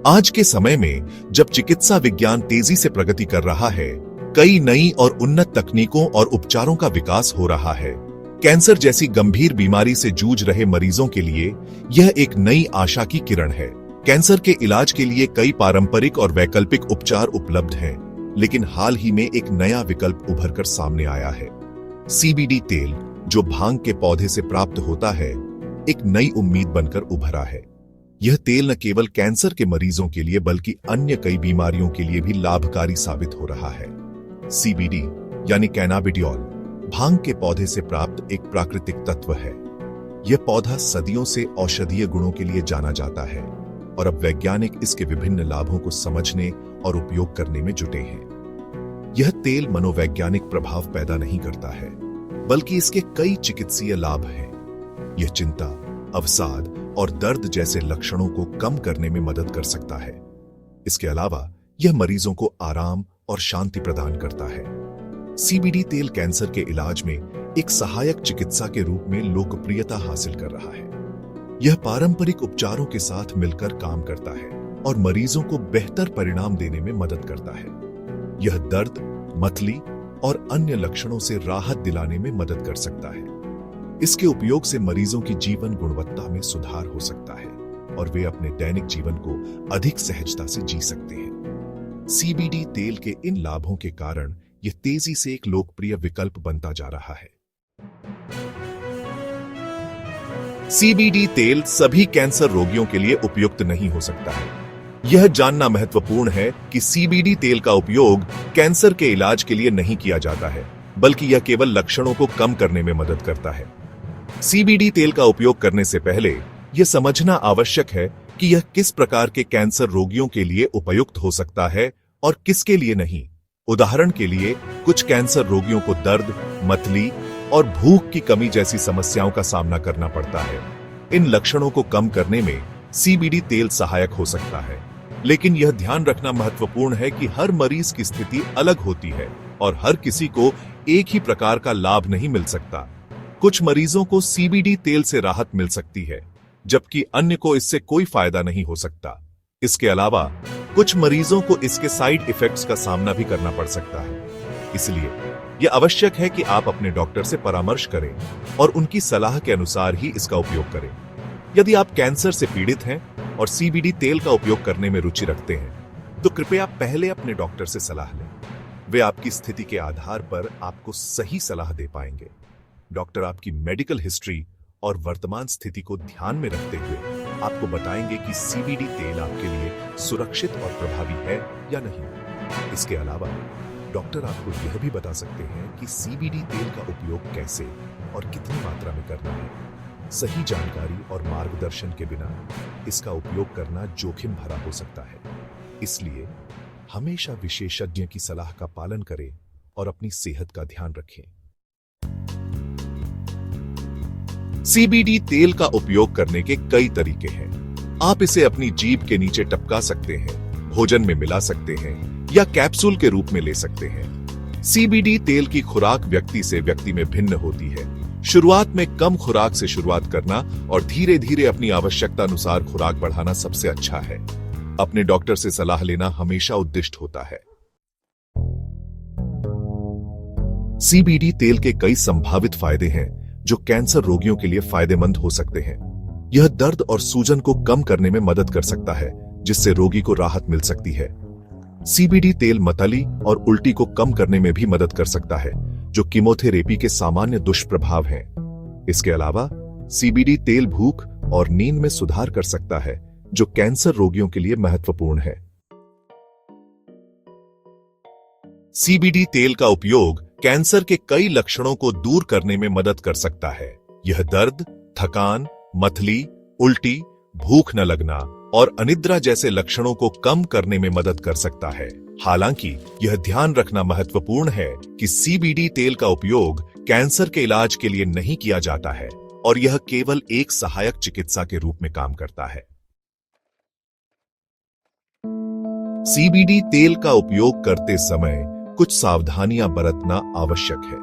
आज के समय में जब चिकित्सा विज्ञान तेजी से प्रगति कर रहा है, कई नई और उन्नत तकनीकों और उपचारों का विकास हो रहा है। कैंसर जैसी गंभीर बीमारी से जूझ रहे मरीजों के लिए यह एक नई आशा की किरण है। कैंसर के इलाज के लिए कई पारंपरिक और वैकल्पिक उपचार उपलब्ध हैं, लेकिन हाल ही में एक नया विकल्प उभर कर सामने आया है। सीबीडी तेल, जो भांग के पौधे से प्राप्त होता है, एक नई उम्मीद बनकर उभरा है। यह तेल न केवल कैंसर के मरीजों के लिए बल्कि अन्य कई बीमारियों के लिए भी लाभकारी साबित हो रहा है। सीबीडी यानी कैनाबिडियोल भांग के पौधे से प्राप्त एक प्राकृतिक तत्व है। यह पौधा सदियों से औषधीय गुणों के लिए जाना जाता है और अब वैज्ञानिक इसके विभिन्न लाभों को समझने और उपयोग करने में जुटे हैं। यह तेल मनोवैज्ञानिक प्रभाव पैदा नहीं करता है, बल्कि इसके कई चिकित्सीय लाभ हैं। यह चिंता, अवसाद और दर्द जैसे लक्षणों को कम करने में मदद कर सकता है। इसके अलावा यह मरीजों को आराम और शांति प्रदान करता है। सीबीडी तेल कैंसर के इलाज में एक सहायक चिकित्सा के रूप में लोकप्रियता हासिल कर रहा है। यह पारंपरिक उपचारों के साथ मिलकर काम करता है और मरीजों को बेहतर परिणाम देने में मदद करता है। यह दर्द, मतली और अन्य लक्षणों से राहत दिलाने में मदद कर सकता है। इसके उपयोग से मरीजों की जीवन गुणवत्ता में सुधार हो सकता है और वे अपने दैनिक जीवन को अधिक सहजता से जी सकते हैं। सीबीडी तेल के इन लाभों के कारण यह तेजी से एक लोकप्रिय विकल्प बनता जा रहा है। सीबीडी तेल सभी कैंसर रोगियों के लिए उपयुक्त नहीं हो सकता है। यह जानना महत्वपूर्ण है कि सीबीडी तेल का उपयोग कैंसर के इलाज के लिए नहीं किया जाता है, बल्कि यह केवल लक्षणों को कम करने में मदद करता है। सीबीडी तेल का उपयोग करने से पहले यह समझना आवश्यक है कि यह किस प्रकार के कैंसर रोगियों के लिए उपयुक्त हो सकता है और किसके लिए नहीं। उदाहरण के लिए, कुछ कैंसर रोगियों को दर्द, मतली और भूख की कमी जैसी समस्याओं का सामना करना पड़ता है। इन लक्षणों को कम करने में सीबीडी तेल सहायक हो सकता है, लेकिन यह ध्यान रखना महत्वपूर्ण है कि हर मरीज की स्थिति अलग होती है और हर किसी को एक ही प्रकार का लाभ नहीं मिल सकता। कुछ मरीजों को सीबीडी तेल से राहत मिल सकती है, जबकि अन्य को इससे कोई फायदा नहीं हो सकता। इसके अलावा कुछ मरीजों को इसके साइड इफेक्ट्स का सामना भी करना पड़ सकता है। इसलिए यह आवश्यक है कि आप अपने डॉक्टर से परामर्श करें और उनकी सलाह के अनुसार ही इसका उपयोग करें। यदि आप कैंसर से पीड़ित हैं और सीबीडी तेल का उपयोग करने में रुचि रखते हैं, तो कृपया पहले अपने डॉक्टर से सलाह लें। वे आपकी स्थिति के आधार पर आपको सही सलाह दे पाएंगे। डॉक्टर आपकी मेडिकल हिस्ट्री और वर्तमान स्थिति को ध्यान में रखते हुए आपको बताएंगे कि सीबीडी तेल आपके लिए सुरक्षित और प्रभावी है या नहीं। इसके अलावा डॉक्टर आपको यह भी बता सकते हैं कि सीबीडी तेल का उपयोग कैसे और कितनी मात्रा में करना है। सही जानकारी और मार्गदर्शन के बिना इसका उपयोग करना जोखिम भरा हो सकता है। इसलिए हमेशा विशेषज्ञ की सलाह का पालन करें और अपनी सेहत का ध्यान रखें। सीबीडी तेल का उपयोग करने के कई तरीके हैं। आप इसे अपनी जीभ के नीचे टपका सकते हैं, भोजन में मिला सकते हैं या कैप्सूल के रूप में ले सकते हैं। सीबीडी तेल की खुराक व्यक्ति से व्यक्ति में भिन्न होती है। शुरुआत में कम खुराक से शुरुआत करना और धीरे धीरे अपनी आवश्यकता अनुसार खुराक बढ़ाना सबसे अच्छा है। अपने डॉक्टर से सलाह लेना हमेशा उद्दिष्ट होता है। सीबीडी तेल के कई संभावित फायदे हैं जो कैंसर रोगियों के लिए फायदेमंद हो सकते हैं। यह दर्द और सूजन को कम करने में मदद कर सकता है, जिससे रोगी को राहत मिल सकती है। सीबीडी तेल मतली और उल्टी को कम करने में भी मदद कर सकता है, जो कीमोथेरेपी के सामान्य दुष्प्रभाव हैं। इसके अलावा सीबीडी तेल भूख और नींद में सुधार कर सकता है, जो कैंसर रोगियों के लिए महत्वपूर्ण है। सीबीडी तेल का उपयोग कैंसर के कई लक्षणों को दूर करने में मदद कर सकता है। यह दर्द, थकान, मतली, उल्टी, भूख न लगना और अनिद्रा जैसे लक्षणों को कम करने में मदद कर सकता है। हालांकि यह ध्यान रखना महत्वपूर्ण है कि सीबीडी तेल का उपयोग कैंसर के इलाज के लिए नहीं किया जाता है और यह केवल एक सहायक चिकित्सा के रूप में काम करता है। सीबीडी तेल का उपयोग करते समय कुछ सावधानियां बरतना आवश्यक है।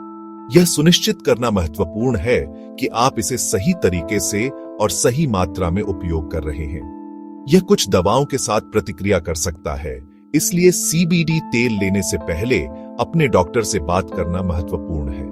यह सुनिश्चित करना महत्वपूर्ण है कि आप इसे सही तरीके से और सही मात्रा में उपयोग कर रहे हैं। यह कुछ दवाओं के साथ प्रतिक्रिया कर सकता है, इसलिए सीबीडी तेल लेने से पहले अपने डॉक्टर से बात करना महत्वपूर्ण है।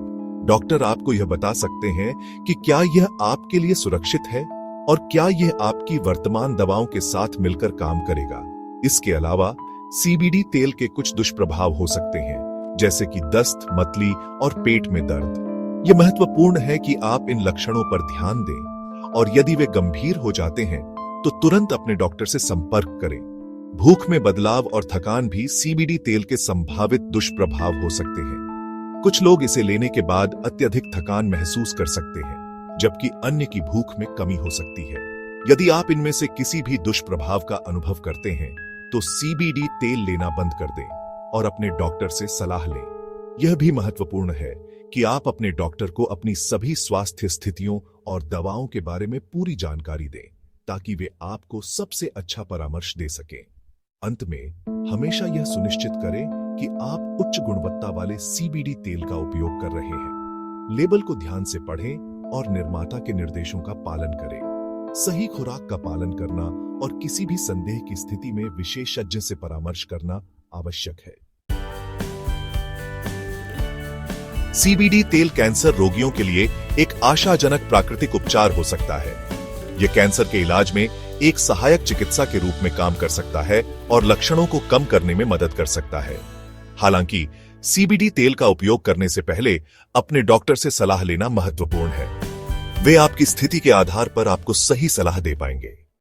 डॉक्टर आपको यह बता सकते हैं कि क्या यह आपके लिए सुरक्षित है और क्या यह आपकी वर्तमान दवाओं के साथ मिलकर काम करेगा। इसके अलावा सीबीडी तेल के कुछ दुष्प्रभाव हो सकते हैं, जैसे कि दस्त, मतली और पेट में दर्द। यह महत्वपूर्ण है कि आप इन लक्षणों पर ध्यान दें और यदि वे गंभीर हो जाते हैं तो तुरंत अपने डॉक्टर से संपर्क करें। भूख में बदलाव और थकान भी सीबीडी तेल के संभावित दुष्प्रभाव हो सकते हैं। कुछ लोग इसे लेने के बाद अत्यधिक थकान महसूस कर सकते हैं, जबकि अन्य की भूख में कमी हो सकती है। यदि आप इनमें से किसी भी दुष्प्रभाव का अनुभव करते हैं तो सीबीडी तेल लेना बंद कर दें और अपने डॉक्टर से सलाह लें। यह भी महत्वपूर्ण है कि आप अपने डॉक्टर को अपनी सभी स्वास्थ्य स्थितियों और दवाओं के बारे में पूरी जानकारी दें, ताकि वे आपको सबसे अच्छा परामर्श दे सकें। अंत में हमेशा यह सुनिश्चित करें कि आप उच्च गुणवत्ता वाले सीबीडी तेल का उपयोग कर रहे हैं। लेबल को ध्यान से पढ़ें और निर्माता के निर्देशों का पालन करें। सही खुराक का पालन करना और किसी भी संदेह की स्थिति में विशेषज्ञ से परामर्श करना आवश्यक है। सीबीडी तेल कैंसर रोगियों के लिए एक आशाजनक प्राकृतिक उपचार हो सकता है। यह कैंसर के इलाज में एक सहायक चिकित्सा के रूप में काम कर सकता है और लक्षणों को कम करने में मदद कर सकता है। हालांकि सीबीडी तेल का उपयोग करने से पहले अपने डॉक्टर से सलाह लेना महत्वपूर्ण है। वे आपकी स्थिति के आधार पर आपको सही सलाह दे पाएंगे।